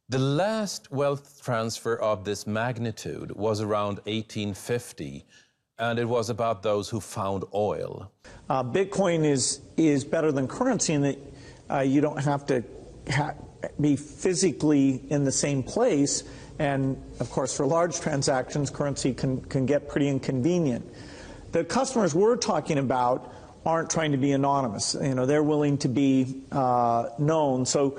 The last wealth transfer of this magnitude was around 1850, and it was about those who found oil. Bitcoin is better than currency in that you don't have to be physically in the same place. And of course, for large transactions, currency can get pretty inconvenient. The customers we're talking about aren't trying to be anonymous. You know, they're willing to be known. So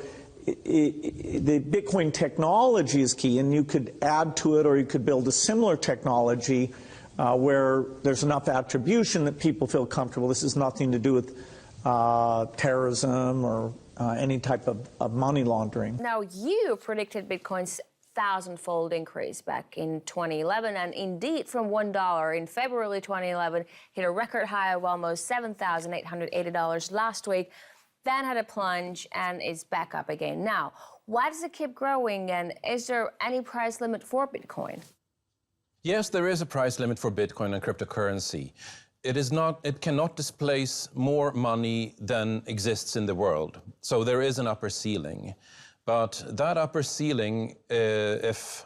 the Bitcoin technology is key, and you could add to it, or you could build a similar technology where there's enough attribution that people feel comfortable. This has nothing to do with terrorism or any type of money laundering. Now, you predicted Bitcoin's thousand-fold increase back in 2011, and indeed, from $1 in February 2011, hit a record high of almost $7,880 last week, then had a plunge and is back up again. Now, why does it keep growing, and is there any price limit for Bitcoin? Yes, there is a price limit for Bitcoin and cryptocurrency. It cannot displace more money than exists in the world. So there is an upper ceiling. But that upper ceiling, if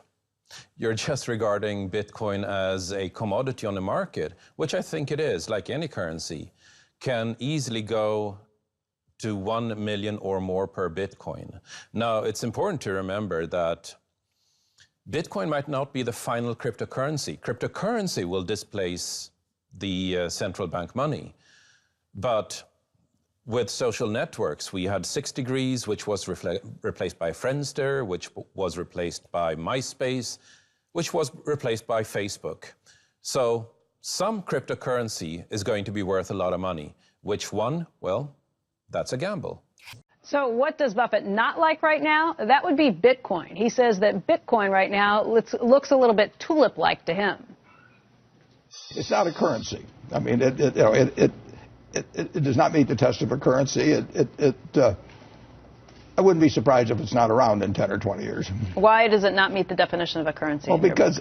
you're just regarding Bitcoin as a commodity on the market, which I think it is, like any currency, can easily go to 1 million or more per Bitcoin. Now, it's important to remember that Bitcoin might not be the final cryptocurrency. Cryptocurrency will displace the central bank money. But with social networks, we had 6 Degrees, which was replaced by Friendster, which was replaced by MySpace, which was replaced by Facebook. So some cryptocurrency is going to be worth a lot of money. Which one? Well, that's a gamble. So what does Buffett not like right now? That would be Bitcoin. He says that Bitcoin right now looks a little bit tulip-like to him. It's not a currency. I mean, it does not meet the test of a currency. I wouldn't be surprised if it's not around in 10 or 20 years. Why does it not meet the definition of a currency? Well, because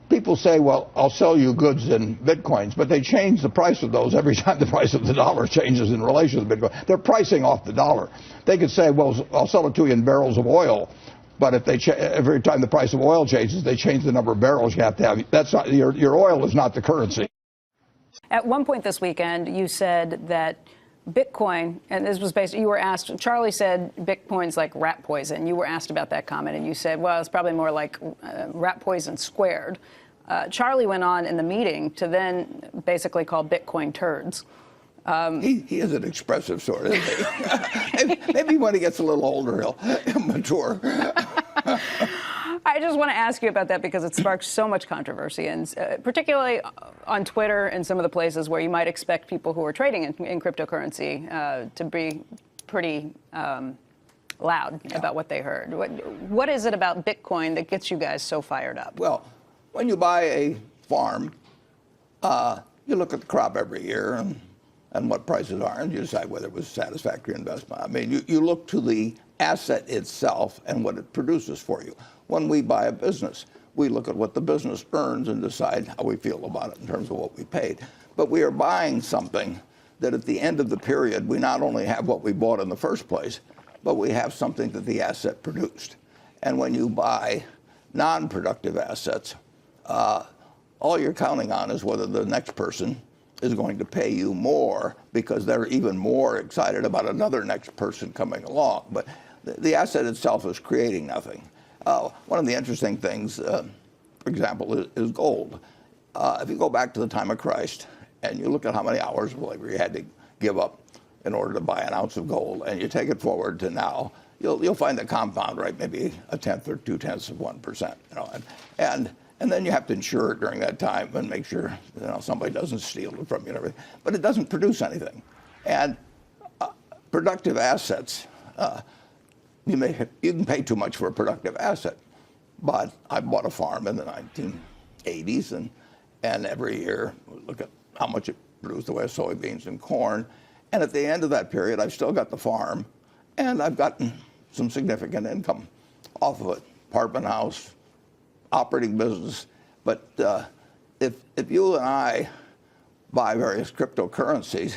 people say, well, I'll sell you goods in Bitcoins, but they change the price of those every time the price of the dollar changes in relation to Bitcoin. They're pricing off the dollar. They could say, well, I'll sell it to you in barrels of oil, but if every time the price of oil changes, they change the number of barrels you have to have. That's not, your oil is not the currency. At one point this weekend, you said that Bitcoin, and this was based, you were asked, Charlie said Bitcoin's like rat poison. You were asked about that comment, and you said, well, it's probably more like rat poison squared. Charlie went on in the meeting to then basically call Bitcoin turds. He is an expressive sort, isn't he? Maybe when he gets a little older, he'll mature. I just want to ask you about that because it sparked so much controversy, and particularly on Twitter and some of the places where you might expect people who are trading in cryptocurrency to be pretty loud about what they heard. What is it about Bitcoin that gets you guys so fired up? Well, when you buy a farm, you look at the crop every year and what prices are, and you decide whether it was a satisfactory investment. I mean, you look to the asset itself and what it produces for you. When we buy a business, we look at what the business earns and decide how we feel about it in terms of what we paid. But we are buying something that at the end of the period, we not only have what we bought in the first place, but we have something that the asset produced. And when you buy non-productive assets, all you're counting on is whether the next person is going to pay you more because they're even more excited about another next person coming along. But the asset itself is creating nothing. One of the interesting things, for example, is gold. If you go back to the time of Christ and you look at how many hours of labor you had to give up in order to buy an ounce of gold, and you take it forward to now, you'll find the compound rate maybe 1/10 or 0.2%. You know, and then you have to insure it during that time and make sure somebody doesn't steal it from you and everything. But it doesn't produce anything. And productive assets, you can pay too much for a productive asset. But I bought a farm in the 1980s, and every year look at how much it produced the way of soybeans and corn. And at the end of that period, I've still got the farm, and I've gotten some significant income off of it. Apartment house, operating business. But if you and I buy various cryptocurrencies,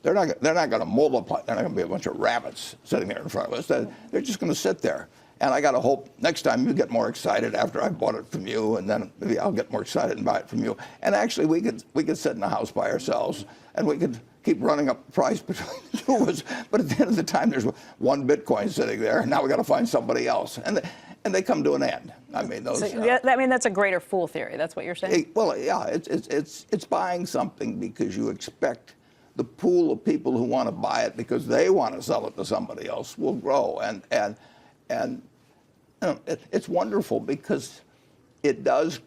they're not going to multiply. They're not going to be a bunch of rabbits sitting there in front of us. They're just going to sit there. And I got to hope next time you get more excited after I bought it from you, and then maybe I'll get more excited and buy it from you. And actually, we could sit in the house by ourselves, and we could keep running up the price between the two of us. But at the end of the time, there's one Bitcoin sitting there, and now we got to find somebody else. And they come to an end. I mean, those. That's a greater fool theory. That's what you're saying. Well, yeah, it's buying something because you expect the pool of people who want to buy it because they want to sell it to somebody else will grow, and you know, it's wonderful because it does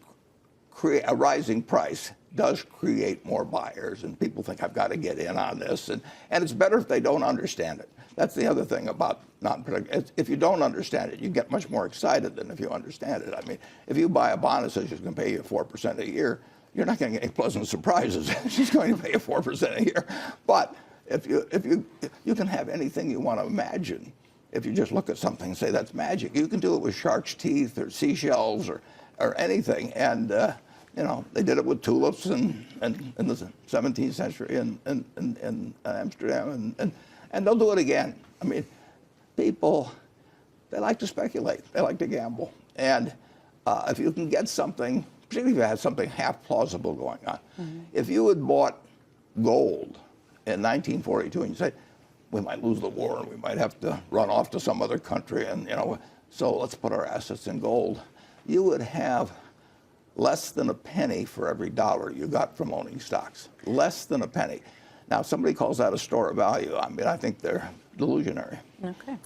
create a rising price. Does create more buyers, and people think I've got to get in on this, and it's better if they don't understand it. That's the other thing about non-predictable. If you don't understand it, you get much more excited than if you understand it. I mean, if you buy a bond that says it's going to pay you 4% a year, you're not going to get any pleasant surprises. It's just going to pay you 4% a year. But if you can have anything you want to imagine. If you just look at something and say that's magic, you can do it with shark's teeth or seashells or anything. And you know, they did it with tulips in the 17th century in Amsterdam, and they'll do it again. I mean, people, they like to speculate. They like to gamble. And if you can get something, particularly if you have something half plausible going on. Mm-hmm. If you had bought gold in 1942 and you say, we might lose the war and we might have to run off to some other country, and you know, so let's put our assets in gold, you would have less than a penny for every dollar you got from owning stocks. Less than a penny. Now, if somebody calls that a store of value, I mean, I think they're delusionary. Okay.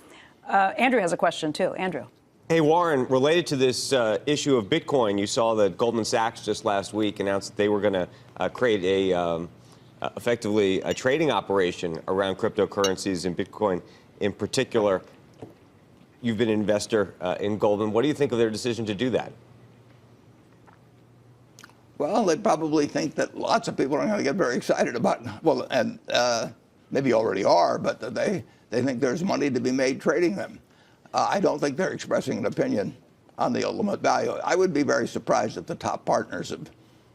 Andrew has a question, too. Andrew. Hey, Warren, related to this issue of Bitcoin, you saw that Goldman Sachs just last week announced that they were going to create effectively a trading operation around cryptocurrencies and Bitcoin in particular. You've been an investor in Goldman. What do you think of their decision to do that? Well, they probably think that lots of people are going to get very excited about it. Well, and maybe already are, but they think there's money to be made trading them. I don't think they're expressing an opinion on the ultimate value. I would be very surprised if the top partners of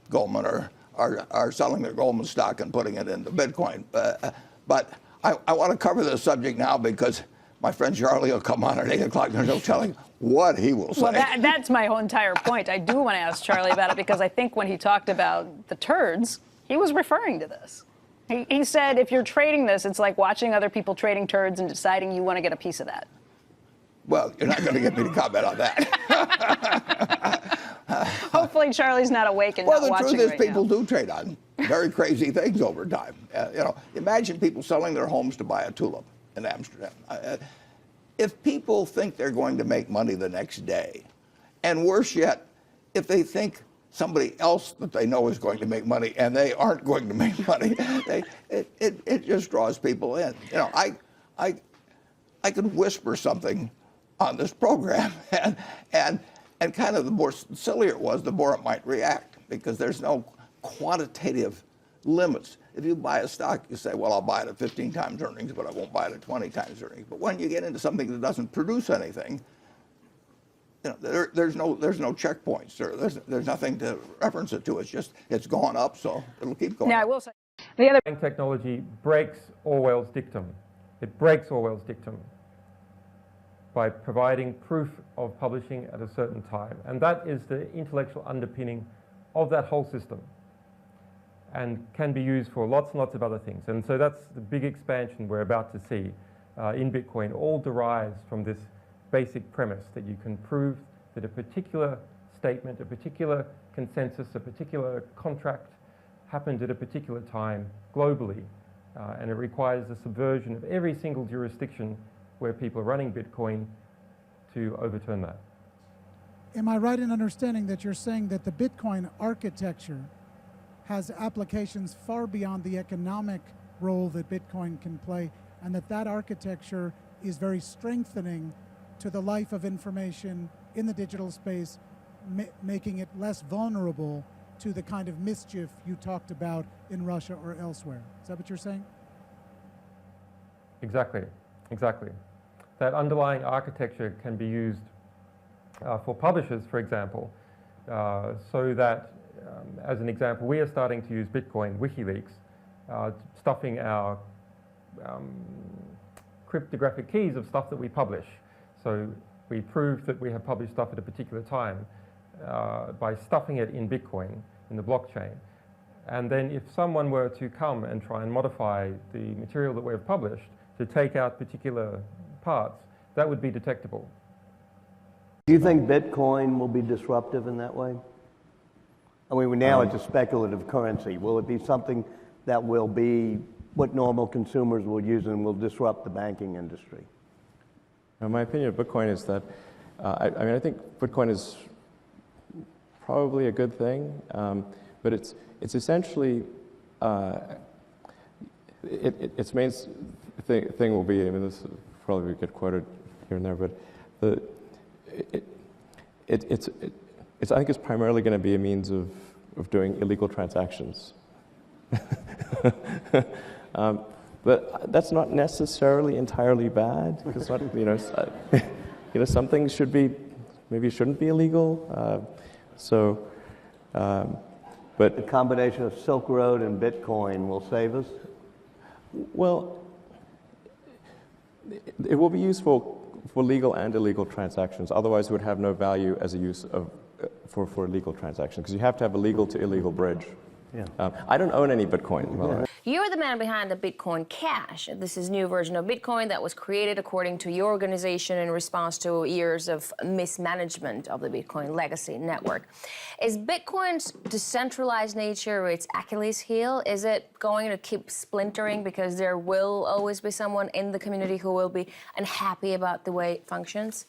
Goldman are selling their Goldman stock and putting it into Bitcoin. But I want to cover this subject now because my friend Charlie will come on at 8 o'clock and he'll tell you what he will say. Well, that's my whole entire point. I do want to ask Charlie about it because I think when he talked about the turds, he was referring to this. He said if you're trading this, it's like watching other people trading turds and deciding you want to get a piece of that. Well, you're not going to get me to comment on that. Hopefully Charlie's not awake and not watching right now. Well, the truth is people do trade on very crazy things over time. You know, imagine people selling their homes to buy a tulip in Amsterdam. If people think they're going to make money the next day, and worse yet, if they think somebody else that they know is going to make money and they aren't going to make money, it just draws people in. You know, I could whisper something on this program, and kind of the more sillier it was, the more it might react, because there's no quantitative limits. If you buy a stock, you say, well, I'll buy it at 15 times earnings, but I won't buy it at 20 times earnings. But when you get into something that doesn't produce anything, you know, there's no checkpoints. There's nothing to reference it to. It's just, it's gone up, so it'll keep going. Now, I will say, the other technology breaks Orwell's dictum. It breaks Orwell's dictum by providing proof of publishing at a certain time. And that is the intellectual underpinning of that whole system, and can be used for lots and lots of other things. And so that's the big expansion we're about to see in Bitcoin, all derives from this basic premise that you can prove that a particular statement, a particular consensus, a particular contract happened at a particular time globally. And it requires the subversion of every single jurisdiction where people are running Bitcoin to overturn that. Am I right in understanding that you're saying that the Bitcoin architecture has applications far beyond the economic role that Bitcoin can play, and that architecture is very strengthening to the life of information in the digital space, making it less vulnerable to the kind of mischief you talked about in Russia or elsewhere? Is that what you're saying? Exactly, exactly. That underlying architecture can be used for publishers, for example, so that, as an example, we are starting to use Bitcoin WikiLeaks, stuffing our cryptographic keys of stuff that we publish. So We prove that we have published stuff at a particular time by stuffing it in Bitcoin, in the blockchain. And then if someone were to come and try and modify the material that we've published to take out particular parts, that would be detectable. Do you think Bitcoin will be disruptive in that way? I mean, now it's a speculative currency. Will it be something that will be what normal consumers will use and will disrupt the banking industry? My opinion of Bitcoin is that, I think Bitcoin is probably a good thing, but it's essentially, its main thing will be, I mean, this will probably get quoted here and there, but I think it's primarily going to be a means of doing illegal transactions. But that's not necessarily entirely bad, because some things should be, maybe shouldn't be illegal. But the combination of Silk Road and Bitcoin will save us? Well, it will be useful for legal and illegal transactions. Otherwise, it would have no value as a use of for legal transactions, because you have to have a legal to illegal bridge. Yeah. I don't own any Bitcoin. Well, You're the man behind the Bitcoin Cash. This is a new version of Bitcoin that was created according to your organization in response to years of mismanagement of the Bitcoin legacy network. Is Bitcoin's decentralized nature its Achilles heel? Is it going to keep splintering because there will always be someone in the community who will be unhappy about the way it functions?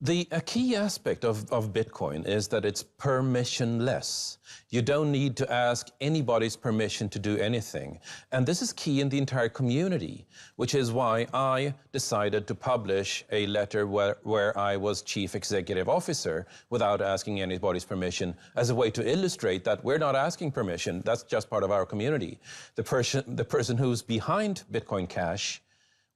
A key aspect of Bitcoin is that it's permissionless. You don't need to ask anybody's permission to do anything. And this is key in the entire community, which is why I decided to publish a letter where I was chief executive officer without asking anybody's permission, as a way to illustrate that we're not asking permission. That's just part of our community. The person who's behind Bitcoin Cash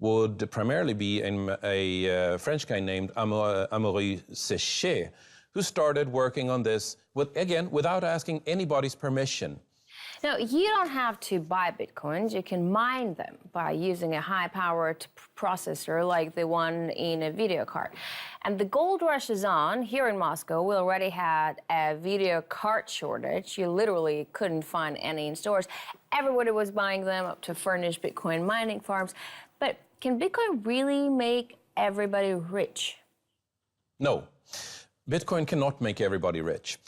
would primarily be a French guy named Amaury Séchet, who started working on this, without asking anybody's permission. Now, you don't have to buy Bitcoins. You can mine them by using a high-powered processor like the one in a video card. And the gold rush is on. Here in Moscow, we already had a video card shortage. You literally couldn't find any in stores. Everybody was buying them up to furnish Bitcoin mining farms. But can Bitcoin really make everybody rich? No, Bitcoin cannot make everybody rich.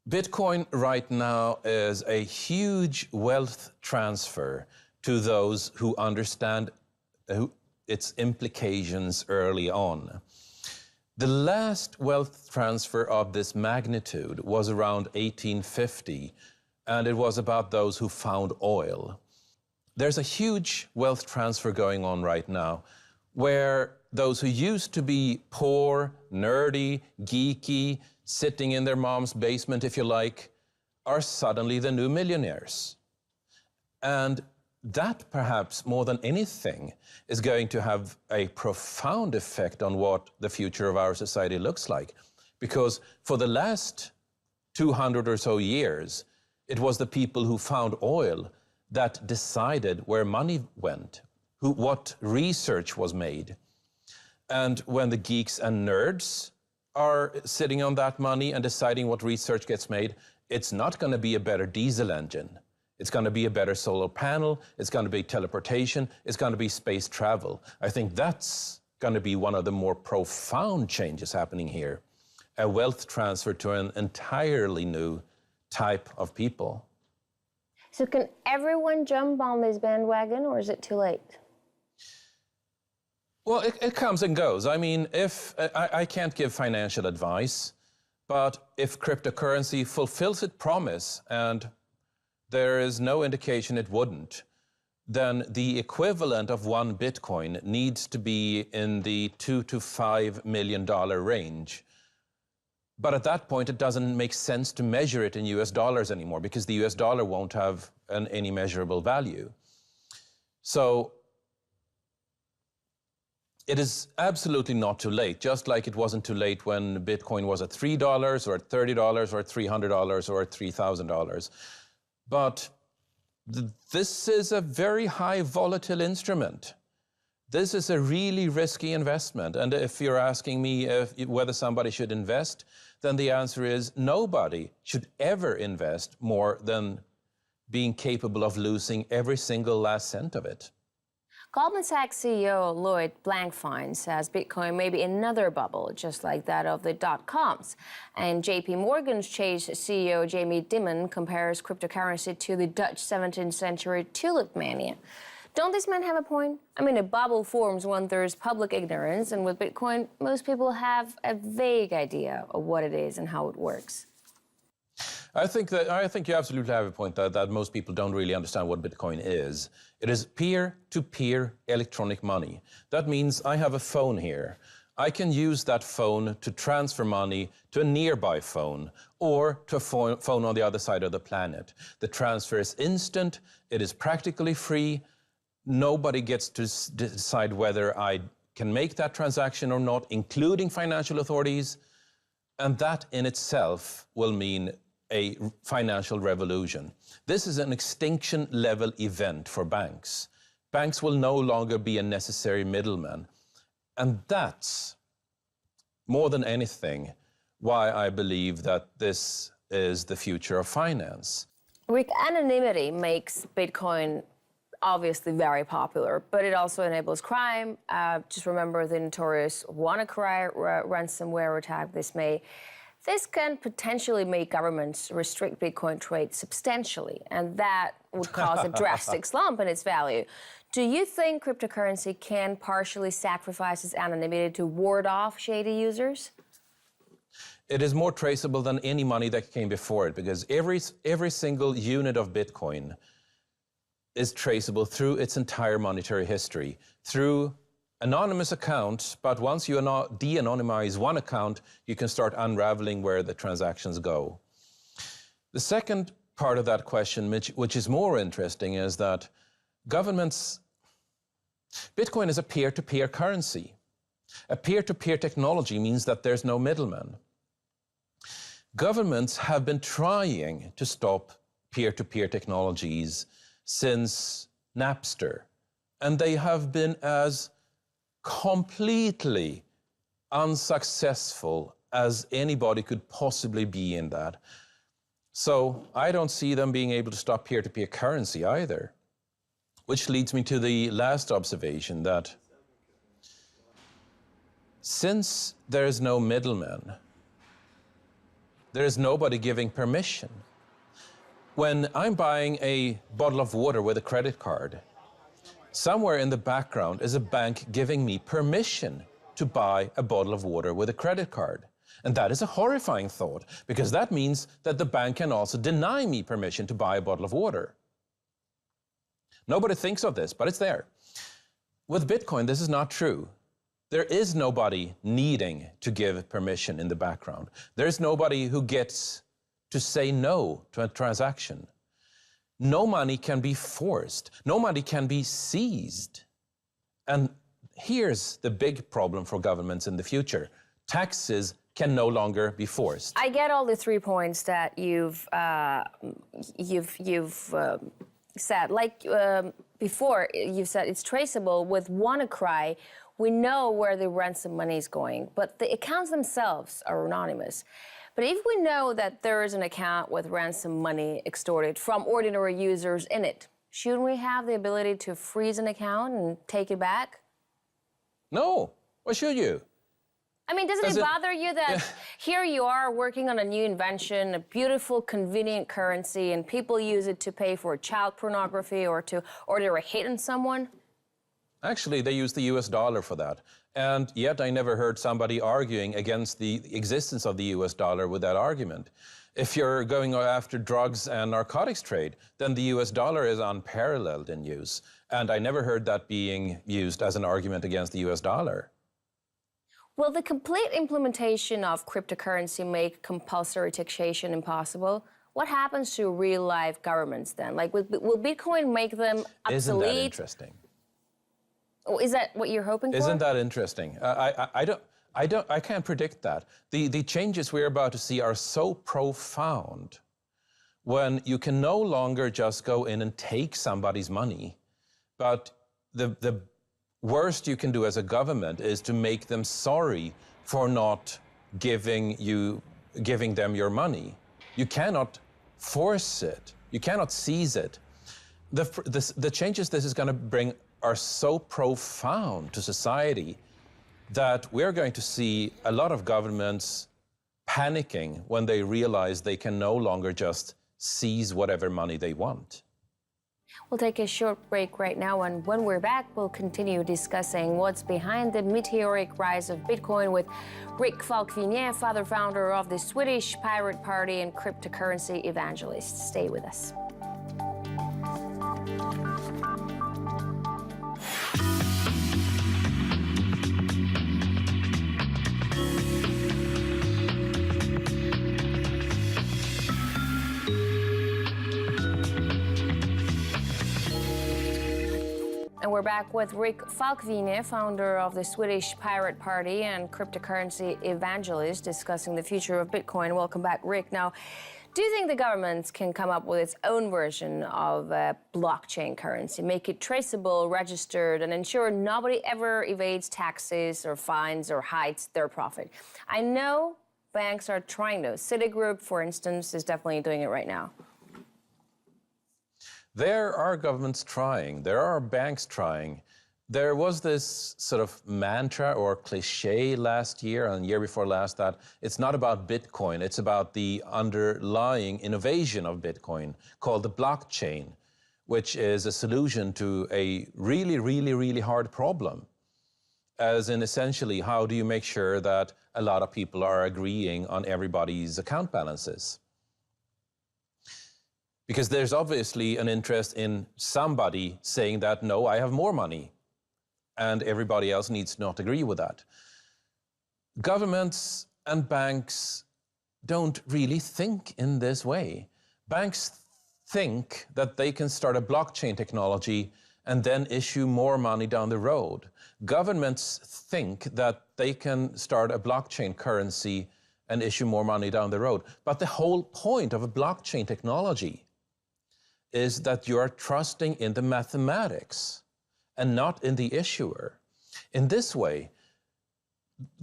Bitcoin right now is a huge wealth transfer to those who understand its implications early on. The last wealth transfer of this magnitude was around 1850, and it was about those who found oil. There's a huge wealth transfer going on right now where those who used to be poor, nerdy, geeky, sitting in their mom's basement, if you like, are suddenly the new millionaires. And that, perhaps more than anything, is going to have a profound effect on what the future of our society looks like. Because for the last 200 or so years, it was the people who found oil that decided where money went, what research was made. And when the geeks and nerds are sitting on that money and deciding what research gets made, it's not going to be a better diesel engine. It's going to be a better solar panel. It's going to be teleportation. It's going to be space travel. I think that's going to be one of the more profound changes happening here. A wealth transfer to an entirely new type of people. So can everyone jump on this bandwagon, or is it too late? Well, it comes and goes. I mean, I can't give financial advice, but if cryptocurrency fulfills its promise, and there is no indication it wouldn't, then the equivalent of one Bitcoin needs to be in the $2 to $5 million range. But at that point, it doesn't make sense to measure it in US dollars anymore, because the US dollar won't have any measurable value. So it is absolutely not too late, just like it wasn't too late when Bitcoin was at $3 or at $30 or at $300 or at $3,000. But this is a very high volatile instrument. This is a really risky investment. And if you're asking me whether somebody should invest, then the answer is nobody should ever invest more than being capable of losing every single last cent of it. Goldman Sachs CEO Lloyd Blankfein says Bitcoin may be another bubble, just like that of the dot-coms. And JP Morgan's Chase CEO Jamie Dimon compares cryptocurrency to the Dutch 17th century tulip mania. Don't these men have a point? I mean, a bubble forms when there's public ignorance, and with Bitcoin, most people have a vague idea of what it is and how it works. I think you absolutely have a point that most people don't really understand what Bitcoin is. It is peer-to-peer electronic money. That means I have a phone here. I can use that phone to transfer money to a nearby phone or to a phone on the other side of the planet. The transfer is instant, it is practically free. Nobody gets to decide whether I can make that transaction or not, including financial authorities. And that in itself will mean a financial revolution. This is an extinction-level event for banks. Banks will no longer be a necessary middleman. And that's, more than anything, why I believe that this is the future of finance. Rick, anonymity makes Bitcoin obviously very popular, but it also enables crime. Just remember the notorious WannaCry ransomware attack this May. This can potentially make governments restrict Bitcoin trade substantially, and that would cause a drastic slump in its value. Do you think cryptocurrency can partially sacrifice its anonymity to ward off shady users? It is more traceable than any money that came before it, because every single unit of Bitcoin is traceable through its entire monetary history, through anonymous accounts, but once you de-anonymize one account, you can start unraveling where the transactions go. The second part of that question, which is more interesting, is that Bitcoin is a peer-to-peer currency. A peer-to-peer technology means that there's no middleman. Governments have been trying to stop peer-to-peer technologies since Napster, and they have been as completely unsuccessful as anybody could possibly be in that. So I don't see them being able to stop peer-to-peer currency either. Which leads me to the last observation, that since there is no middleman, there is nobody giving permission. When I'm buying a bottle of water with a credit card, somewhere in the background is a bank giving me permission to buy a bottle of water with a credit card. And that is a horrifying thought, because that means that the bank can also deny me permission to buy a bottle of water. Nobody thinks of this, but it's there. With Bitcoin, this is not true. There is nobody needing to give permission in the background. There's nobody who gets to say no to a transaction. No money can be forced. No money can be seized. And here's the big problem for governments in the future. Taxes can no longer be forced. I get all the 3 points that you've said. Like before, you said it's traceable. With WannaCry, we know where the ransom money is going, but the accounts themselves are anonymous. But if we know that there is an account with ransom money extorted from ordinary users in it, shouldn't we have the ability to freeze an account and take it back? No. Why should you? I mean, doesn't it bother you that here you are working on a new invention, a beautiful, convenient currency, and people use it to pay for child pornography or to order a hit on someone? Actually, they use the US dollar for that. And yet I never heard somebody arguing against the existence of the US dollar with that argument. If you're going after drugs and narcotics trade, then the US dollar is unparalleled in use. And I never heard that being used as an argument against the US dollar. Will the complete implementation of cryptocurrency make compulsory taxation impossible? What happens to real-life governments then? Like, will Bitcoin make them obsolete? Isn't that interesting? Oh, is that what you're hoping for? Isn't that interesting? I can't predict that. The changes we're about to see are so profound when you can no longer just go in and take somebody's money, but the worst you can do as a government is to make them sorry for not giving them your money. You cannot force it. You cannot seize it. The changes this is going to bring are so profound to society that we're going to see a lot of governments panicking when they realize they can no longer just seize whatever money they want. We'll take a short break right now, and when we're back, we'll continue discussing what's behind the meteoric rise of Bitcoin with Rick Falkvinge, founder of the Swedish Pirate Party and cryptocurrency evangelist. Stay with us. And we're back with Rick Falkvinge, founder of the Swedish Pirate Party and cryptocurrency evangelist, discussing the future of Bitcoin. Welcome back, Rick. Now, do you think the government can come up with its own version of blockchain currency, make it traceable, registered, and ensure nobody ever evades taxes or fines or hides their profit? I know banks are trying those. Citigroup, for instance, is definitely doing it right now. There are governments trying, there are banks trying. There was this sort of mantra or cliche last year and the year before last that it's not about Bitcoin, it's about the underlying innovation of Bitcoin called the blockchain, which is a solution to a really hard problem. As in essentially, how do you make sure that a lot of people are agreeing on everybody's account balances? Because there's obviously an interest in somebody saying that, no, I have more money, and everybody else needs to not agree with that. Governments and banks don't really think in this way. Banks think that they can start a blockchain technology and then issue more money down the road. Governments think that they can start a blockchain currency and issue more money down the road. But the whole point of a blockchain technology is that you are trusting in the mathematics and not in the issuer. In this way,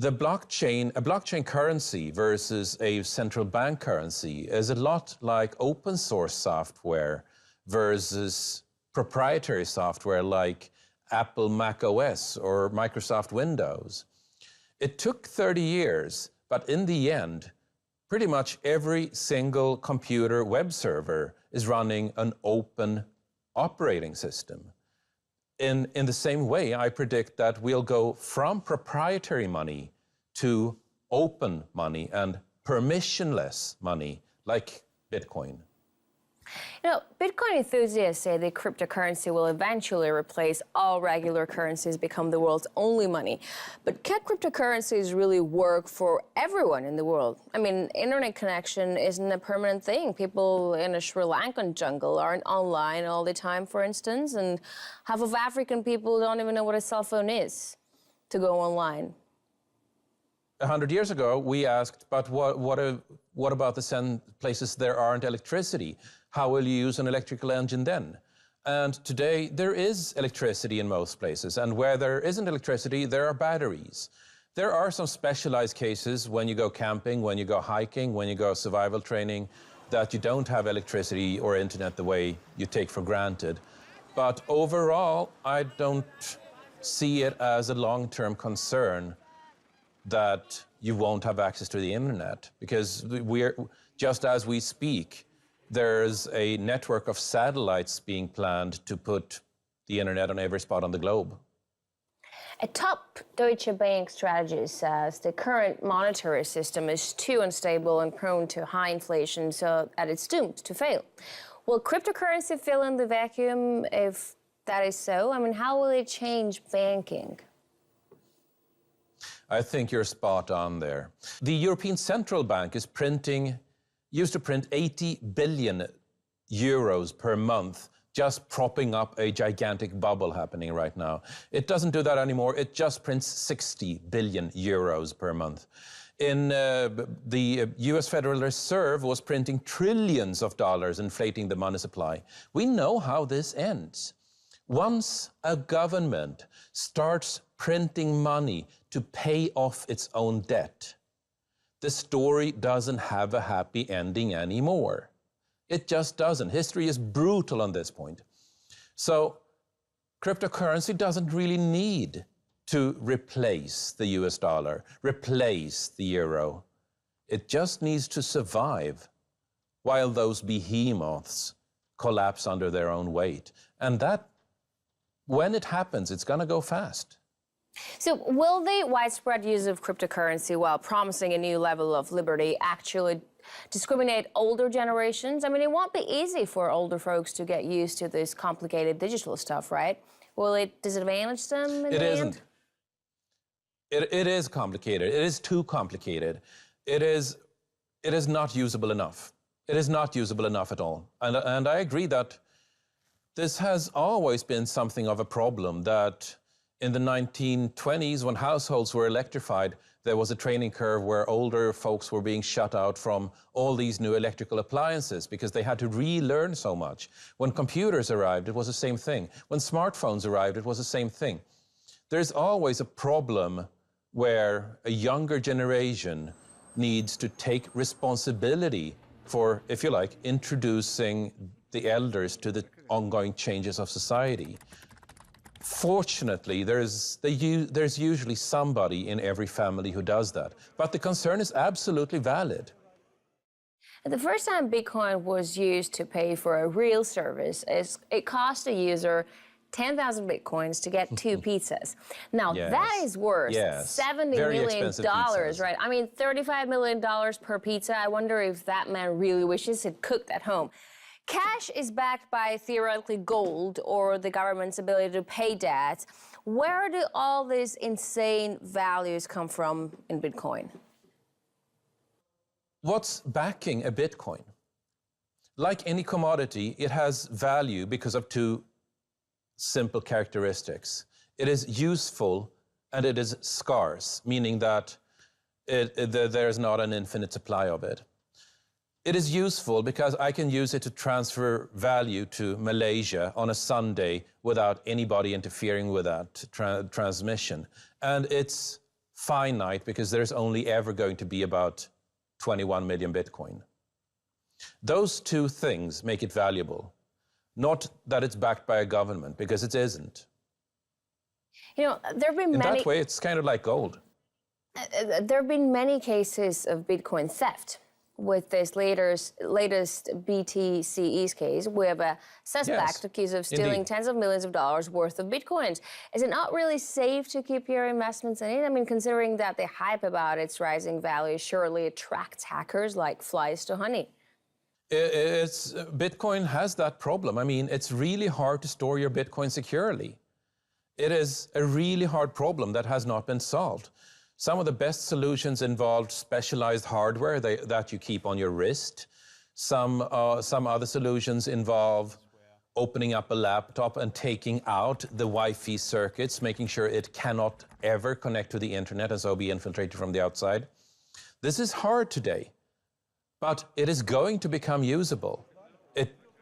a blockchain currency versus a central bank currency is a lot like open source software versus proprietary software like Apple Mac OS or Microsoft Windows. It took 30 years, but in the end, pretty much every single computer web server is running an open operating system. In the same way, I predict that we'll go from proprietary money to open money and permissionless money like Bitcoin. You know, Bitcoin enthusiasts say the cryptocurrency will eventually replace all regular currencies, become the world's only money. But can cryptocurrencies really work for everyone in the world? I mean, internet connection isn't a permanent thing. People in a Sri Lankan jungle aren't online all the time, for instance, and half of African people don't even know what a cell phone is to go online. 100 years ago, we asked, but what about the places there aren't electricity? How will you use an electrical engine then? And today, there is electricity in most places. And where there isn't electricity, there are batteries. There are some specialized cases when you go camping, when you go hiking, when you go survival training, that you don't have electricity or internet the way you take for granted. But overall, I don't see it as a long-term concern that you won't have access to the internet, because just as we speak, there's a network of satellites being planned to put the internet on every spot on the globe. A top Deutsche Bank strategist says the current monetary system is too unstable and prone to high inflation, so that it's doomed to fail. Will cryptocurrency fill in the vacuum if that is so? I mean, how will it change banking? I think you're spot on there. The European Central Bank is used to print 80 billion euros per month, just propping up a gigantic bubble happening right now. It doesn't do that anymore. It just prints 60 billion euros per month. The US Federal Reserve was printing trillions of dollars, inflating the money supply. We know how this ends. Once a government starts printing money to pay off its own debt, the story doesn't have a happy ending anymore. It just doesn't. History is brutal on this point. So cryptocurrency doesn't really need to replace the US dollar, replace the euro. It just needs to survive while those behemoths collapse under their own weight. And that, when it happens, it's going to go fast. So will the widespread use of cryptocurrency while promising a new level of liberty actually discriminate older generations? I mean, it won't be easy for older folks to get used to this complicated digital stuff, right? Will it disadvantage them in the end? It isn't. It is complicated. It is too complicated. It is not usable enough. It is not usable enough at all. And I agree that this has always been something of a problem, that in the 1920s, when households were electrified, there was a training curve where older folks were being shut out from all these new electrical appliances because they had to relearn so much. When computers arrived, it was the same thing. When smartphones arrived, it was the same thing. There's always a problem where a younger generation needs to take responsibility for, if you like, introducing the elders to the ongoing changes of society. Fortunately, there's usually somebody in every family who does that. But the concern is absolutely valid. The first time Bitcoin was used to pay for a real service, it cost a user 10,000 Bitcoins to get 2 pizzas. Now, Yes. that is worth Yes. $70 Very million, expensive pizzas. right? I mean, $35 million per pizza. I wonder if that man really wishes it cooked at home. Cash is backed by theoretically gold or the government's ability to pay debts. Where do all these insane values come from in Bitcoin? What's backing a Bitcoin? Like any commodity, it has value because of 2 simple characteristics. It is useful and it is scarce, meaning that there's not an infinite supply of it. It is useful because I can use it to transfer value to Malaysia on a Sunday without anybody interfering with that transmission. And it's finite because there's only ever going to be about 21 million Bitcoin. Those 2 things make it valuable. Not that it's backed by a government, because it isn't. You know, there have been In many... that way, it's kind of like gold. There have been many cases of Bitcoin theft. With this latest BTCE's case, we have a suspect accused of stealing Indeed. tens of millions of dollars worth of Bitcoins. Is it not really safe to keep your investments in it? I mean, considering that the hype about its rising value surely attracts hackers like flies to honey. Bitcoin has that problem. I mean, it's really hard to store your Bitcoin securely. It is a really hard problem that has not been solved. Some of the best solutions involved specialized hardware that you keep on your wrist. Some other solutions involve opening up a laptop and taking out the Wi-Fi circuits, making sure it cannot ever connect to the internet and so be infiltrated from the outside. This is hard today, but it is going to become usable.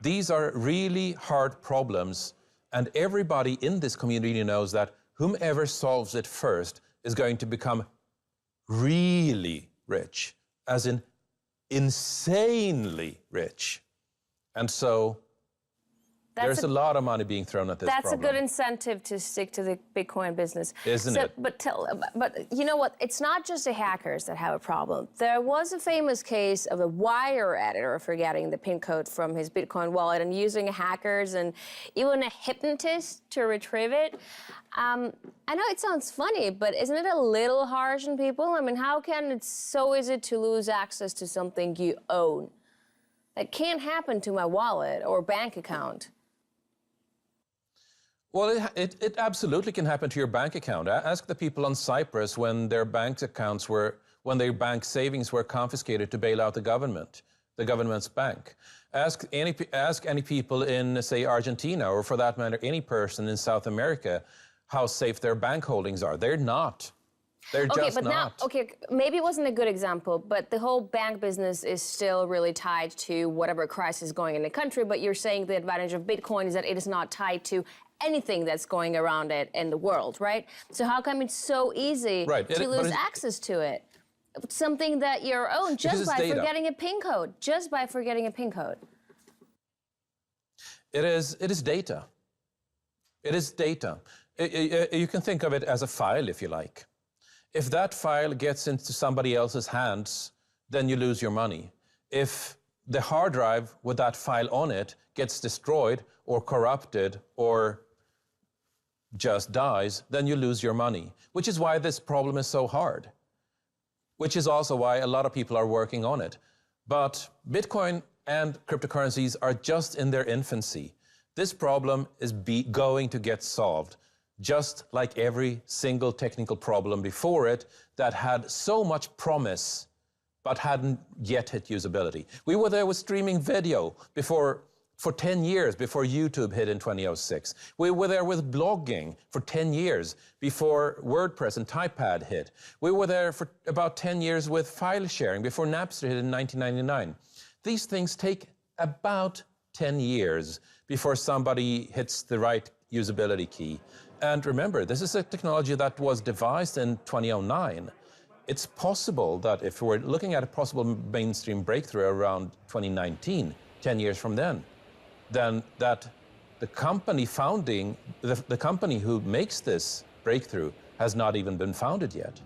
These are really hard problems, and everybody in this community knows that whomever solves it first is going to become really rich, as in insanely rich. And so there's a lot of money being thrown at this problem. That's a good incentive to stick to the Bitcoin business. Isn't it? But you know what? It's not just the hackers that have a problem. There was a famous case of a wire editor forgetting the PIN code from his Bitcoin wallet and using hackers and even a hypnotist to retrieve it. I know it sounds funny, but isn't it a little harsh on people? I mean, how can it so easy to lose access to something you own? That can't happen to my wallet or bank account. Well, it absolutely can happen to your bank account. Ask the people on Cyprus when their bank savings were confiscated to bail out the government's bank. Ask any people in, say, Argentina, or for that matter, any person in South America, how safe their bank holdings are. They're not. They're Okay, just but not. now, okay, maybe it wasn't a good example, but the whole bank business is still really tied to whatever crisis is going in the country. But you're saying the advantage of Bitcoin is that it is not tied to anything that's going around it in the world, right? So how come it's so easy to lose access to it? Something that you own just by forgetting a PIN code, just by forgetting a PIN code. It is data. It is data. You can think of it as a file, if you like. If that file gets into somebody else's hands, then you lose your money. If the hard drive with that file on it gets destroyed or corrupted or just dies, then you lose your money, which is why this problem is so hard, which is also why a lot of people are working on it. But Bitcoin and cryptocurrencies are just in their infancy. This problem is going to get solved, just like every single technical problem before it that had so much promise but hadn't yet hit usability. We were there with streaming video for 10 years before YouTube hit in 2006. We were there with blogging for 10 years before WordPress and Typepad hit. We were there for about 10 years with file sharing before Napster hit in 1999. These things take about 10 years before somebody hits the right usability key. And remember, this is a technology that was devised in 2009. It's possible that if we're looking at a possible mainstream breakthrough around 2019, 10 years from then that the company founding, the company who makes this breakthrough has not even been founded yet.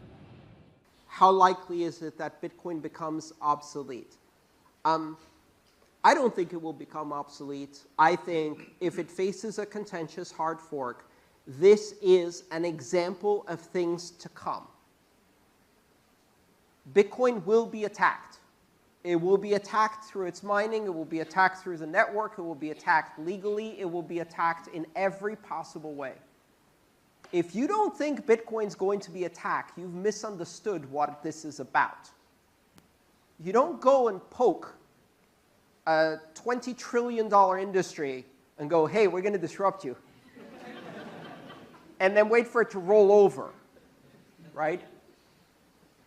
How likely is it that Bitcoin becomes obsolete? I don't think it will become obsolete. I think if it faces a contentious hard fork, this is an example of things to come. Bitcoin will be attacked. It will be attacked through its mining. It will be attacked through the network. It will be attacked legally. It will be attacked in every possible way. If you don't think Bitcoin's going to be attacked, you've misunderstood what this is about. You don't go and poke a $20 trillion industry and go, hey, we're going to disrupt you. And then wait for it to roll over, right?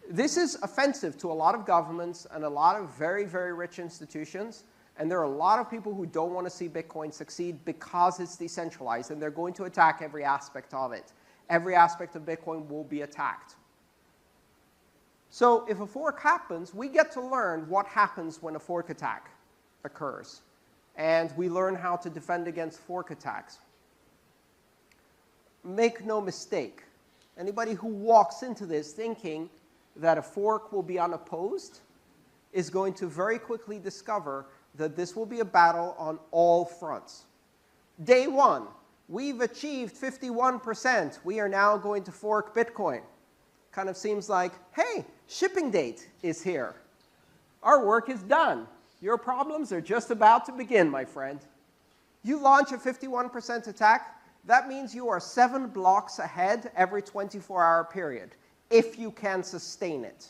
This is offensive to a lot of governments and a lot of very, very rich institutions. And there are a lot of people who don't want to see Bitcoin succeed because it's decentralized. And they're going to attack every aspect of it. Every aspect of Bitcoin will be attacked. So if a fork happens, we get to learn what happens when a fork attack occurs. And we learn how to defend against fork attacks. Make no mistake, anybody who walks into this thinking that a fork will be unopposed is going to very quickly discover that this will be a battle on all fronts. Day one, we've achieved 51%. We are now going to fork Bitcoin. Kind of seems like, hey, shipping date is here. Our work is done. Your problems are just about to begin, my friend. You launch a 51% attack, that means you are 7 blocks ahead every 24-hour period, if you can sustain it.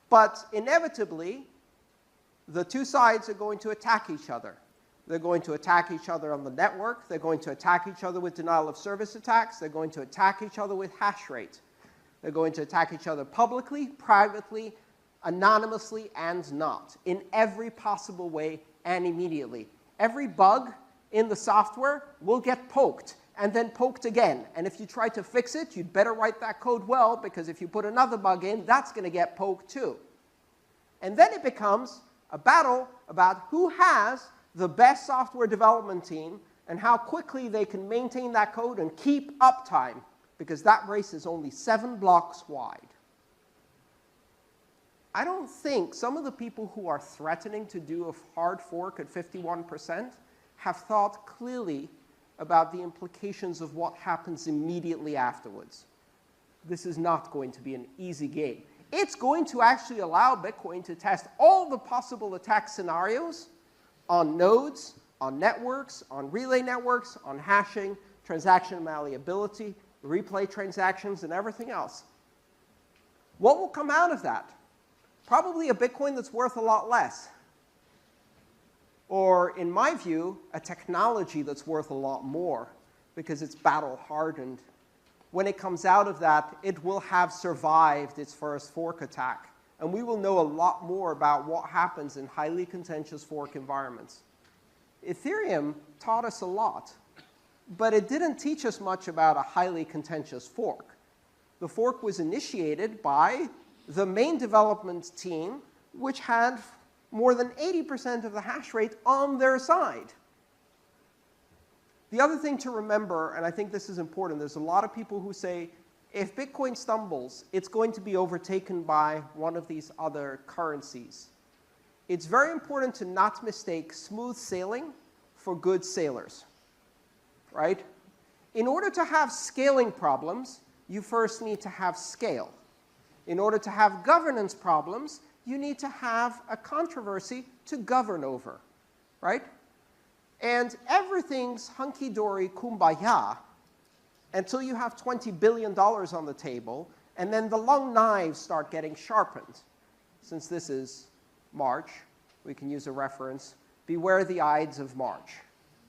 But inevitably, the two sides are going to attack each other. They're going to attack each other on the network. They're going to attack each other with denial of service attacks. They're going to attack each other with hash rate. They're going to attack each other publicly, privately, anonymously, and not, in every possible way and immediately. Every bug in the software will get poked and then poked again. And if you try to fix it, you'd better write that code well, because if you put another bug in, that's going to get poked too. And then it becomes a battle about who has the best software development team and how quickly they can maintain that code and keep uptime, because that race is only 7 blocks wide. I don't think some of the people who are threatening to do a hard fork at 51% have thought clearly about the implications of what happens immediately afterwards. This is not going to be an easy game. It's going to actually allow Bitcoin to test all the possible attack scenarios on nodes, on networks, on relay networks, on hashing, transaction malleability, replay transactions, and everything else. What will come out of that? Probably a Bitcoin that's worth a lot less. Or, in my view, a technology that's worth a lot more because it's battle-hardened. when it comes out of that, it will have survived its first fork attack. And we will know a lot more about what happens in highly contentious fork environments. Ethereum taught us a lot, but it didn't teach us much about a highly contentious fork. The fork was initiated by the main development team, which had more than 80% of the hash rate on their side. The other thing to remember, and I think this is important, there's a lot of people who say, if Bitcoin stumbles, it's going to be overtaken by one of these other currencies. It's very important to not mistake smooth sailing for good sailors, right? In order to have scaling problems, you first need to have scale. In order to have governance problems, you need to have a controversy to govern over, right? And everything's hunky-dory kumbaya until you have $20 billion on the table, and then the long knives start getting sharpened. Since this is March, we can use a reference, beware the Ides of March,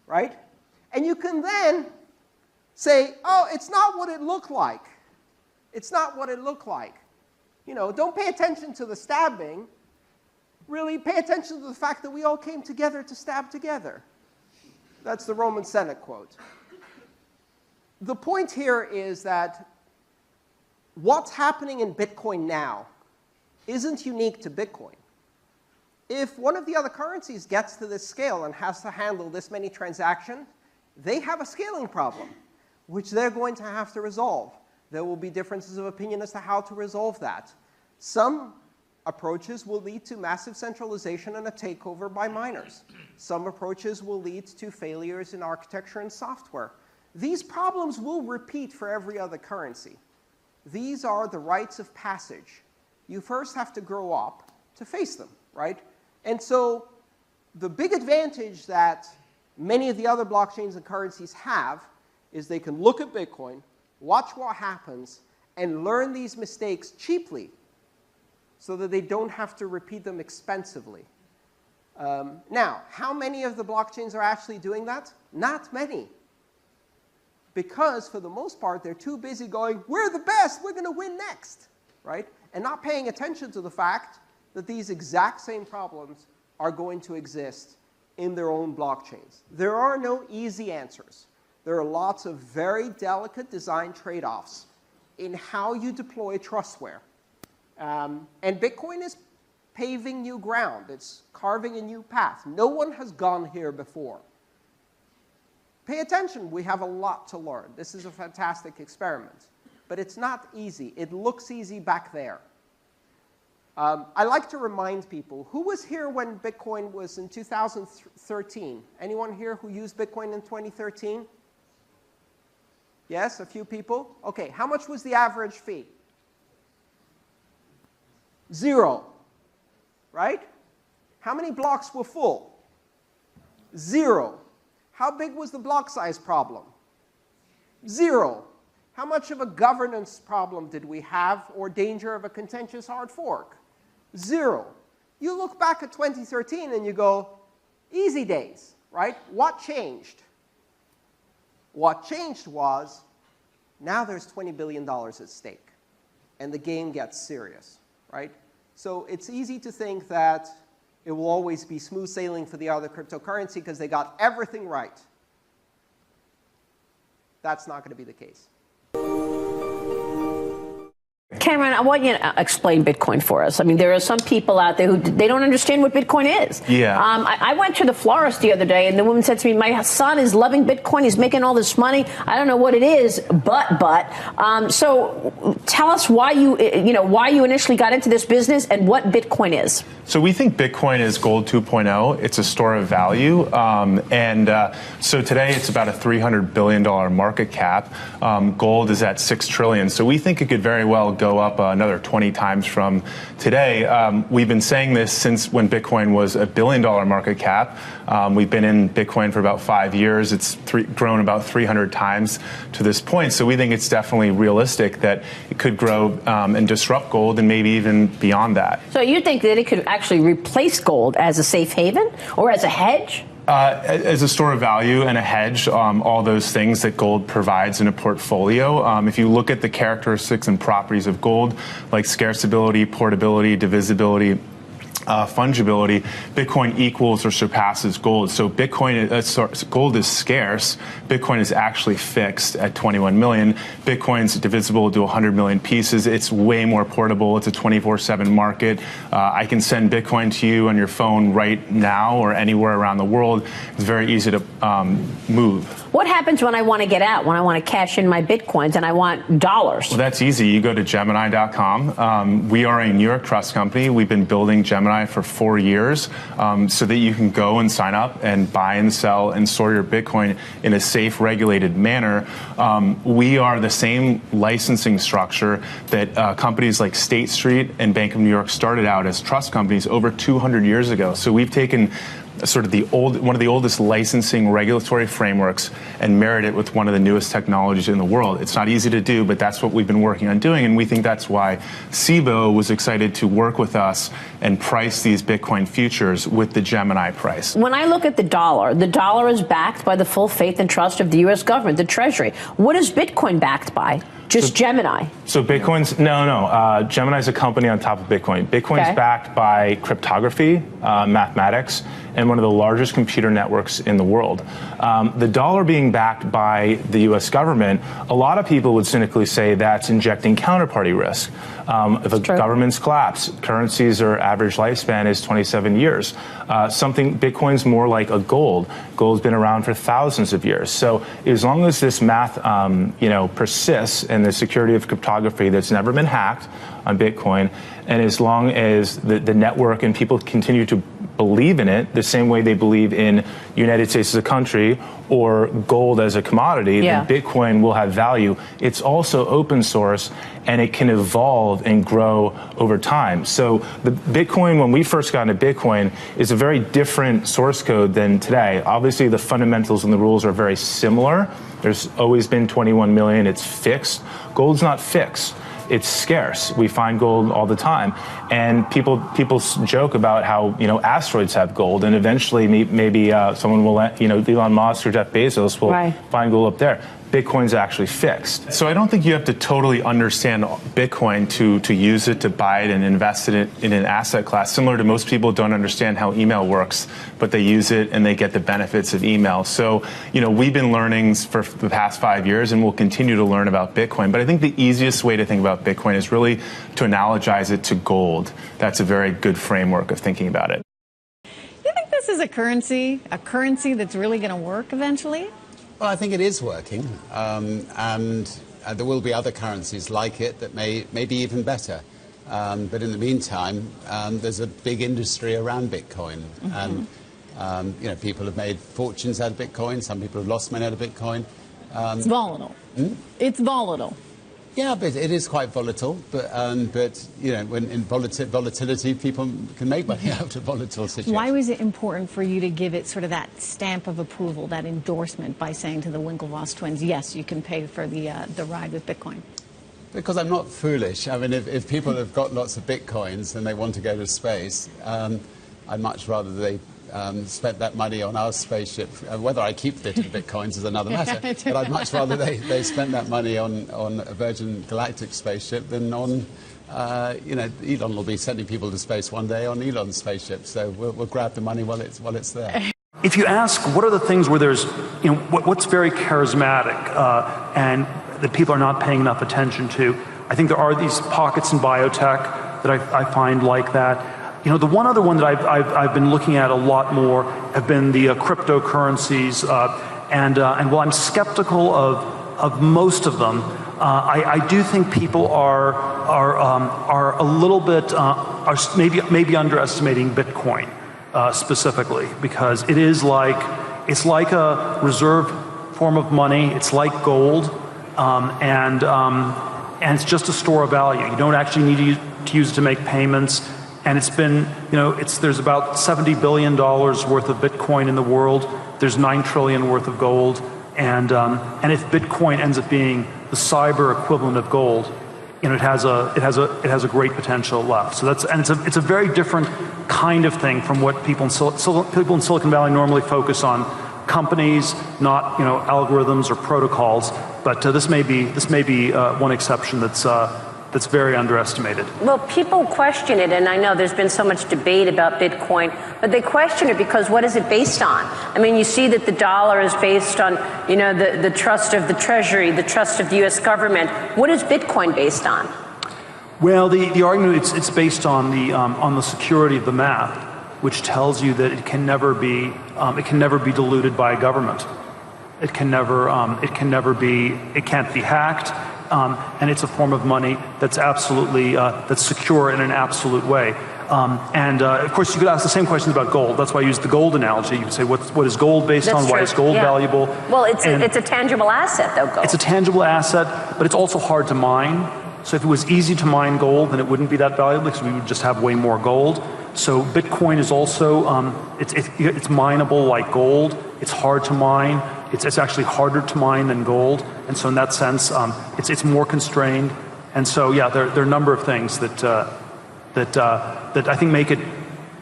right? And you can then say, oh, it's not what it looked like. It's not what it looked like. You know, don't pay attention to the stabbing. Really pay attention to the fact that we all came together to stab together. That's the Roman Senate quote. The point here is that what's happening in Bitcoin now isn't unique to Bitcoin. If one of the other currencies gets to this scale and has to handle this many transactions, they have a scaling problem, which they're going to have to resolve. There will be differences of opinion as to how to resolve that. Some approaches will lead to massive centralization and a takeover by miners. Some approaches will lead to failures in architecture and software. These problems will repeat for every other currency. These are the rites of passage. You first have to grow up to face them, right? And so the big advantage that many of the other blockchains and currencies have is they can look at Bitcoin, watch what happens, and learn these mistakes cheaply so that they don't have to repeat them expensively. Now, how many of the blockchains are actually doing that? Not many. Because, for the most part, they're too busy going, we're the best, we're going to win next, right? And not paying attention to the fact that these exact same problems are going to exist in their own blockchains. There are no easy answers. There are lots of very delicate design trade-offs in how you deploy trustware. And Bitcoin is paving new ground. It's carving a new path. No one has gone here before. Pay attention. We have a lot to learn. This is a fantastic experiment. But it's not easy. It looks easy back there. I like to remind people, who was here when Bitcoin was in 2013? Anyone here who used Bitcoin in 2013? Yes, a few people? OK, how much was the average fee? 0, right? How many blocks were full? 0. How big was the block size problem? 0. How much of a governance problem did we have, or danger of a contentious hard fork? 0. You look back at 2013 and you go, easy days, right? What changed? What changed was, now there's $20 billion at stake, and the game gets serious, right? So it's easy to think that it will always be smooth sailing for the other cryptocurrency because they got everything right. That's not going to be the case. Cameron, I want you to explain Bitcoin for us. I mean, there are some people out there who they don't understand what Bitcoin is. Yeah. I went to the florist the other day, and the woman said to me, "My son is loving Bitcoin. He's making all this money. I don't know what it is, but." So, tell us why why you initially got into this business and what Bitcoin is. So we think Bitcoin is gold 2.0. It's a store of value. So today it's about a $300 billion market cap. Gold is at $6 trillion. So we think it could very well go up another 20 times from today. We've been saying this since when Bitcoin was a $1 billion market cap. We've been in Bitcoin for about 5 years. It's grown about 300 times to this point. So we think it's definitely realistic that it could grow and disrupt gold and maybe even beyond that. So you think that it could actually replace gold as a safe haven or as a hedge? As a store of value and a hedge, all those things that gold provides in a portfolio. If you look at the characteristics and properties of gold, like scarceability, portability, divisibility, fungibility, Bitcoin equals or surpasses gold. So gold is scarce. Bitcoin is actually fixed at 21 million. Bitcoin's divisible to 100 million pieces. It's way more portable. It's a 24/7 market. I can send Bitcoin to you on your phone right now or anywhere around the world. It's very easy to move. What happens when I want to get out, when I want to cash in my Bitcoins and I want dollars? Well, that's easy. You go to Gemini.com. We are a New York trust company. We've been building Gemini for 4 years so that you can go and sign up and buy and sell and store your Bitcoin in a safe, regulated manner. We are the same licensing structure that companies like State Street and Bank of New York started out as trust companies over 200 years ago. So we've taken sort of one of the oldest licensing regulatory frameworks and married it with one of the newest technologies in the world. It's not easy to do, but that's what we've been working on doing, and we think that's why SIBO was excited to work with us and price these Bitcoin futures with the Gemini price. When I look at the dollar is backed by the full faith and trust of the U.S. government, the Treasury. What is Bitcoin backed by? Just Gemini? So Bitcoin's, no. Gemini's a company on top of Bitcoin. Bitcoin's backed by cryptography, mathematics, and one of the largest computer networks in the world. The dollar being backed by the U.S. government, a lot of people would cynically say that's injecting counterparty risk. If a government's collapse, currencies or average lifespan is 27 years. Bitcoin's more like a gold. Gold's been around for thousands of years. So as long as this math, persists and the security of cryptography that's never been hacked on Bitcoin, and as long as the network and people continue to believe in it the same way they believe in United States as a country or gold as a commodity, then Bitcoin will have value. It's also open source and it can evolve and grow over time. So the Bitcoin, when we first got into Bitcoin, is a very different source code than today. Obviously the fundamentals and the rules are very similar. There's always been 21 million, it's fixed. Gold's not fixed. It's scarce. We find gold all the time, and people joke about how asteroids have gold, and eventually maybe someone will Elon Musk or Jeff Bezos will find gold up there. Bitcoin's actually fixed. So I don't think you have to totally understand Bitcoin to use it, to buy it and invest in it in an asset class. Similar to most people don't understand how email works, but they use it and they get the benefits of email. So, we've been learning for the past 5 years and we'll continue to learn about Bitcoin. But I think the easiest way to think about Bitcoin is really to analogize it to gold. That's a very good framework of thinking about it. You think this is a currency that's really going to work eventually? Well, I think it is working, and there will be other currencies like it that may be even better. But in the meantime, there's a big industry around Bitcoin, and people have made fortunes out of Bitcoin. Some people have lost money out of Bitcoin. It's volatile. It's volatile. Yeah, but it is quite volatile. But when in volatility, people can make money out of volatile situations. Why was it important for you to give it sort of that stamp of approval, that endorsement, by saying to the Winklevoss twins, yes, you can pay for the ride with Bitcoin? Because I'm not foolish. I mean, if people have got lots of Bitcoins and they want to go to space, I'd much rather they spent that money on our spaceship. Whether I keep the Bitcoins is another matter, but I'd much rather they spent that money on a Virgin Galactic spaceship than on, Elon will be sending people to space one day on Elon's spaceship, so we'll grab the money while it's there. If you ask what are the things where there's, what's very charismatic and that people are not paying enough attention to, I think there are these pockets in biotech that I find like that. The one other one that I've been looking at a lot more have been the cryptocurrencies, and while I'm skeptical of most of them, I do think people are a little bit are maybe underestimating Bitcoin specifically, because it's like a reserve form of money. It's like gold, and it's just a store of value. You don't actually need to use it to make payments. And it's been, there's about $70 billion worth of Bitcoin in the world. There's $9 trillion worth of gold. And if Bitcoin ends up being the cyber equivalent of gold, it has a great potential left. So it's a very different kind of thing from what people in Silicon Valley normally focus on. Companies, not algorithms or protocols. But this may be one exception that's very underestimated. Well, people question it, and I know there's been so much debate about Bitcoin, but they question it because what is it based on? I mean, you see that the dollar is based on, the trust of the Treasury, the trust of the U.S. government. What is Bitcoin based on? Well, the argument it's based on the security of the map, which tells you that it can never be diluted by a government. It can't be hacked. And it's a form of money that's absolutely that's secure in an absolute way. Of course, you could ask the same questions about gold. That's why I used the gold analogy. You could say, what is gold based on? Why is gold valuable? Well, it's a tangible asset, though, gold. It's a tangible asset, but it's also hard to mine. So if it was easy to mine gold, then it wouldn't be that valuable because we would just have way more gold. So Bitcoin is also, it's mineable like gold. It's hard to mine. It's actually harder to mine than gold. And so in that sense, it's more constrained. And so, yeah, there are a number of things that I think make it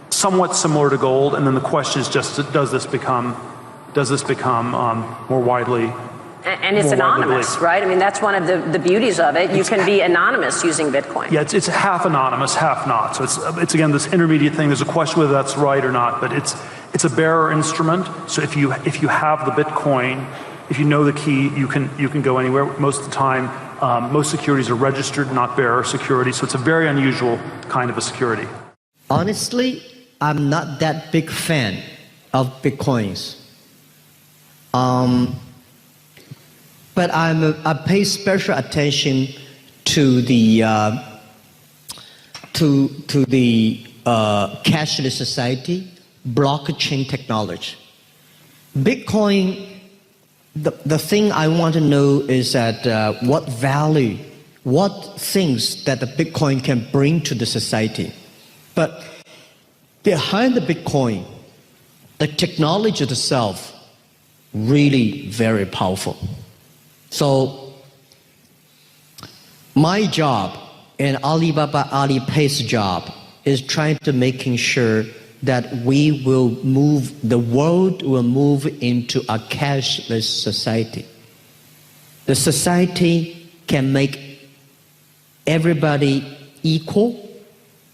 somewhat similar to gold. And then the question is just, does this become more widely? And it's anonymous, right? I mean, that's one of the beauties of it. You can be anonymous using Bitcoin. Yeah, it's half anonymous, half not. So it's again this intermediate thing. There's a question whether that's right or not, but it's a bearer instrument. So if you have the Bitcoin, if you know the key, you can go anywhere. Most of the time, most securities are registered, not bearer security. So it's a very unusual kind of a security. Honestly, I'm not that big fan of Bitcoins. But I pay special attention to the cashless society, blockchain technology. Bitcoin, the thing I want to know is that what value, what things that the Bitcoin can bring to the society. But behind the Bitcoin, the technology itself, really very powerful. So my job and Alibaba Alipay's job is trying to making sure that the world will move into a cashless society. The society can make everybody equal,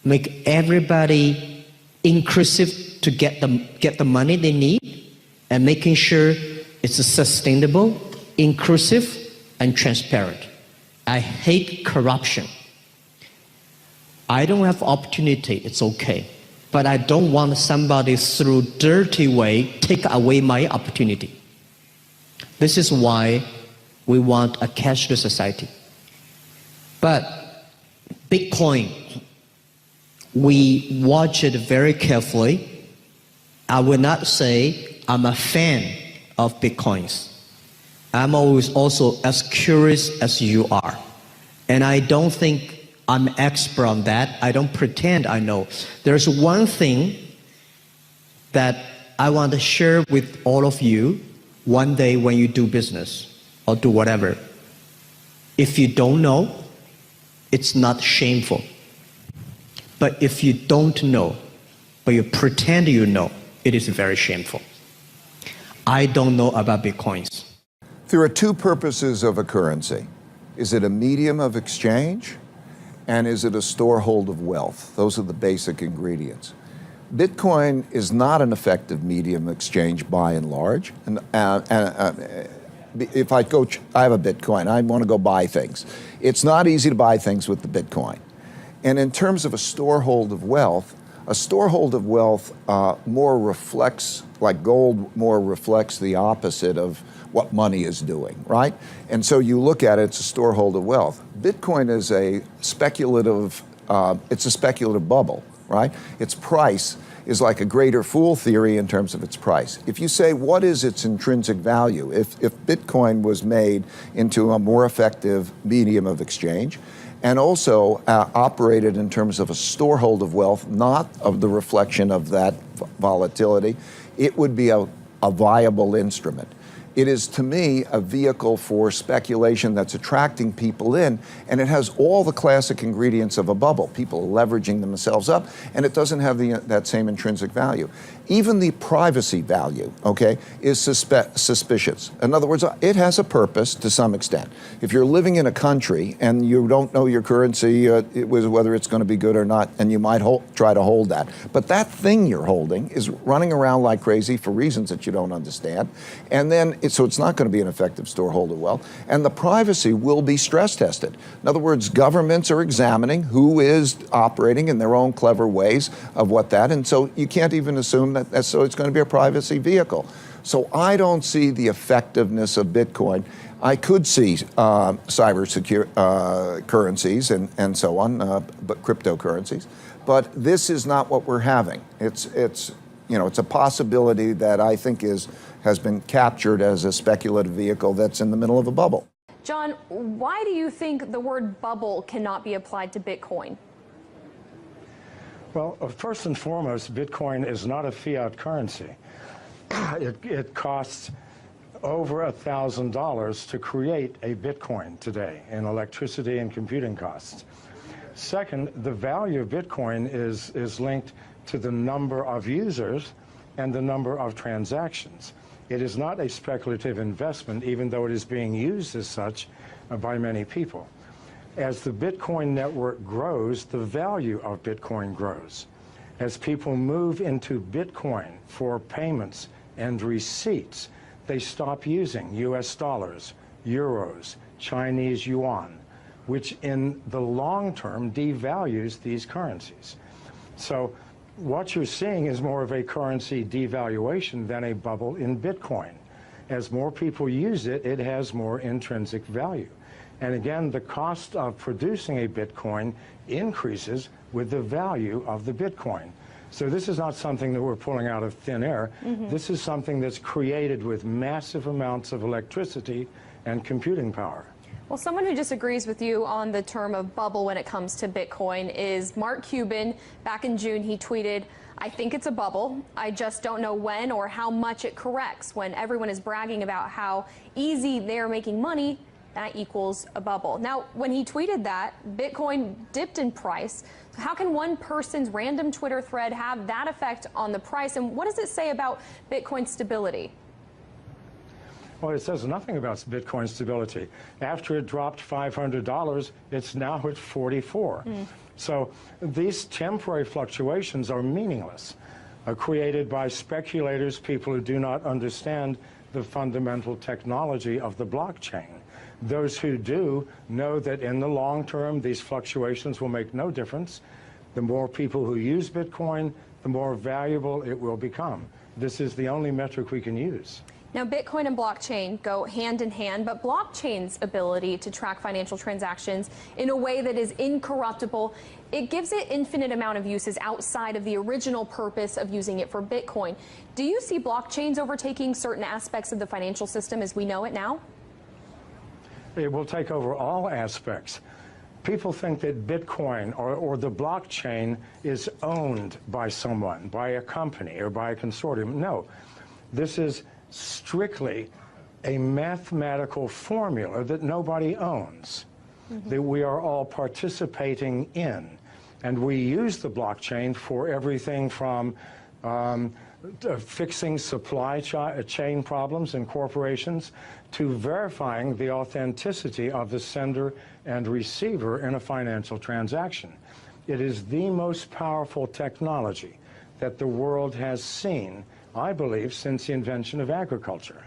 make everybody inclusive to get the money they need, and making sure it's sustainable, inclusive, and transparent. I hate corruption. I don't have opportunity, it's okay. But I don't want somebody through dirty way take away my opportunity. This is why we want a cashless society. But Bitcoin, we watch it very carefully. I will not say I'm a fan of Bitcoins. I'm always also as curious as you are. And I don't think I'm expert on that. I don't pretend I know. There's one thing that I want to share with all of you one day when you do business or do whatever. If you don't know, it's not shameful. But if you don't know, but you pretend you know, it is very shameful. I don't know about Bitcoins. There are two purposes of a currency. Is it a medium of exchange? And is it a storehold of wealth? Those are the basic ingredients. Bitcoin is not an effective medium of exchange by and large. If I have a Bitcoin, I want to go buy things. It's not easy to buy things with the Bitcoin. And in terms of a storehold of wealth more reflects, like gold, more reflects the opposite of what money is doing, right? And so you look at it, it's a storehold of wealth. Bitcoin is a speculative bubble, right? Its price is like a greater fool theory in terms of its price. If you say, what is its intrinsic value? If Bitcoin was made into a more effective medium of exchange, and also operated in terms of a storehold of wealth, not of the reflection of that volatility, it would be a viable instrument. It is, to me, a vehicle for speculation that's attracting people in, and it has all the classic ingredients of a bubble. People are leveraging themselves up, and it doesn't have that same intrinsic value. Even the privacy value, okay, is suspicious. In other words, it has a purpose to some extent. If you're living in a country and you don't know your currency, whether it's going to be good or not, and you might try to hold that. But that thing you're holding is running around like crazy for reasons that you don't understand. And then, so it's not going to be an effective storeholder wealth. And the privacy will be stress tested. In other words, governments are examining who is operating in their own clever ways of what that, and so you can't even assume that so it's going to be a privacy vehicle. So I don't see the effectiveness of Bitcoin. I could see cyber currencies and so on, but cryptocurrencies. But this is not what we're having. It's a possibility that I think has been captured as a speculative vehicle that's in the middle of a bubble. John, why do you think the word bubble cannot be applied to Bitcoin? Well, first and foremost, Bitcoin is not a fiat currency. It costs over $1,000 to create a Bitcoin today in electricity and computing costs. Second, the value of Bitcoin is linked to the number of users and the number of transactions. It is not a speculative investment, even though it is being used as such by many people. As the Bitcoin network grows, the value of Bitcoin grows. As people move into Bitcoin for payments and receipts, they stop using US dollars, euros, Chinese yuan, which in the long term devalues these currencies. So what you're seeing is more of a currency devaluation than a bubble in Bitcoin. As more people use it, it has more intrinsic value. And again, the cost of producing a Bitcoin increases with the value of the Bitcoin. So this is not something that we're pulling out of thin air. This is something that's created with massive amounts of electricity and computing power. Well, someone who disagrees with you on the term of bubble when it comes to Bitcoin is Mark Cuban. Back in June, he tweeted, "I think it's a bubble. I just don't know when or how much it corrects." When everyone is bragging about how easy they're making money, that equals a bubble. Now, when he tweeted that, Bitcoin dipped in price. So how can one person's random Twitter thread have that effect on the price? And what does it say about Bitcoin's stability? Well, it says nothing about Bitcoin stability. After it dropped $500, it's now at 44. So these temporary fluctuations are meaningless, created by speculators, people who do not understand the fundamental technology of the blockchain. Those who do know that in the long term, these fluctuations will make no difference. The more people who use Bitcoin, the more valuable it will become. This is the only metric we can use. Now, Bitcoin and blockchain go hand in hand, but blockchain's ability to track financial transactions in a way that is incorruptible, it gives it infinite amount of uses outside of the original purpose of using it for Bitcoin. Do you see blockchains overtaking certain aspects of the financial system as we know it now? It will take over all aspects. People think that Bitcoin or the blockchain is owned by someone, by a company or by a consortium. No, this is strictly a mathematical formula that nobody owns, that we are all participating in. And we use the blockchain for everything from fixing supply chain problems in corporations to verifying the authenticity of the sender and receiver in a financial transaction. It is the most powerful technology that the world has seen, I believe, since the invention of agriculture.